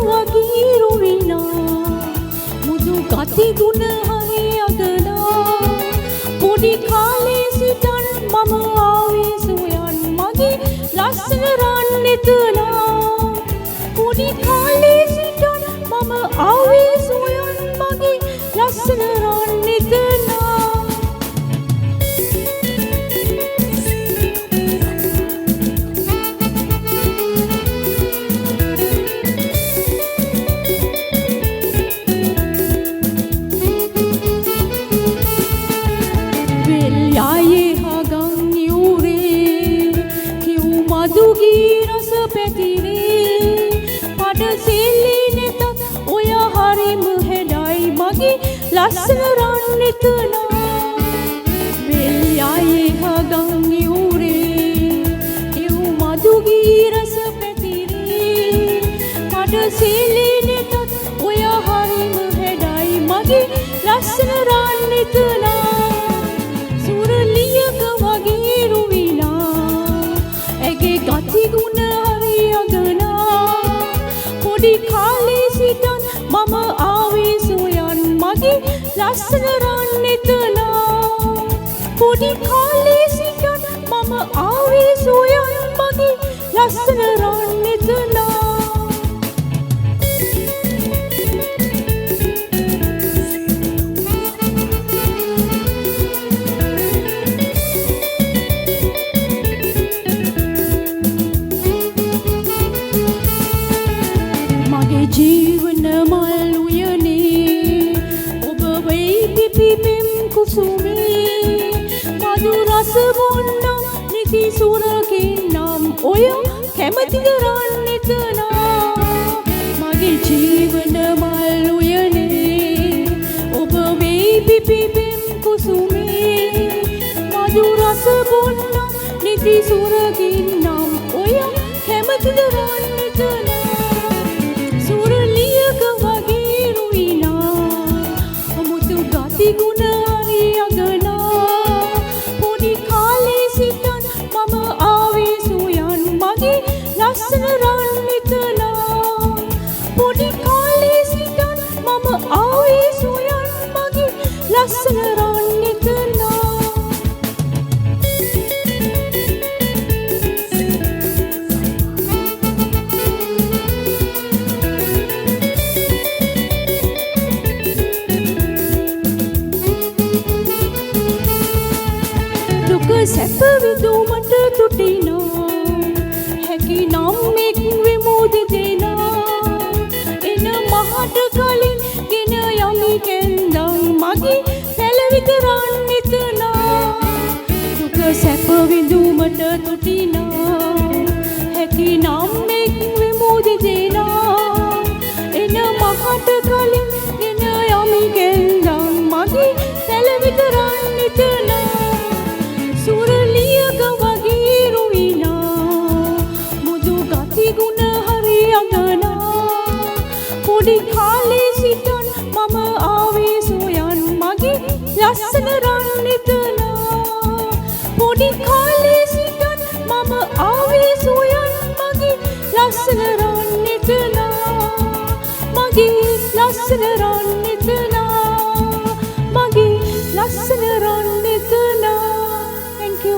වගේ රුවිනා මුදු ගති ගුණ හරි අගනා පොඩි කාලේ සිටන් මම ආවේ සොයන් මගේ ලස්සන රන් එතනා පොඩි කාලේ සිටන් මම ආවේ සොයන් මගේ ලස්සන රන් එතනා මදුගී රස පැතිරේ පඩසෙල්ලි නැතත් ඔය හරිම හැඩයි මගේ ලස්සන රන් එතනා වෙල් යායේ හගන් යූරේ එව් මදුගී රස පැතිරේ පඩසෙල්ලි නැතත් ඔය හරිම හැඩයි මගේ ලස්සන රන් එතනා සුරලියක වගේ රුවිනා ඇගේ ගති ගුණ හරි අගනා පොඩි කාලේ සිටන් මම ආවේ සොයන් මගේ ලස්සන රන් එතනා පොඩි කාලේ සිටන් මම ආවේ සොයන් මගේ ලස්සන රන් එතනා ජීවන මල් උයනේ ඔබ වෙයි පිපිපෙම් කුසුමේ මధు රස බොන්නම් නිති සුරකින් නම් ඔය කැමතිද රන් එතනා මගේ ජීවන මල් උයනේ ඔබ වෙයි පිපිපෙම් කුසුමේ මధు රස බොන්නම් නිති සුරකින් නම් ඔය කැමතිද රන් එතනා ගුණ හරි අගනා පොඩි කාලේ සිටන් මම ආවේ සොයන් මගේ ලස්සන රන් එතනා පොඩි කාලේ සිටන් මම ආවේ සොයන් මගේ ලස්සන රන් එතනා සැප විඳුමට තුටිනා හැකි නම් එක් වෙමු දෙදෙනා එන මහට කලින් ගෙන යමි කෙන්දම් මගේ පැලවිත රන් එතනා දුක සැප විඳුමට තුටිනා හැකි නම් එක් වෙමු දෙදෙනා එන මහට කලින් ගෙන යමි කෙන්දම් මගේ පැලවිත රන් එතනා සුරලියක වගේ රුවිනා මුදු ගති ගුණ හරි අගනා පොඩි කාලේ සිටන් මම ආවේ සොයන් මගේ ලස්සන රන් එතනා පොඩි කාලේ සිටන් මම ආවේ සොයන් මගේ ලස්සන රන් එතනා මගේ ලස්සන රන්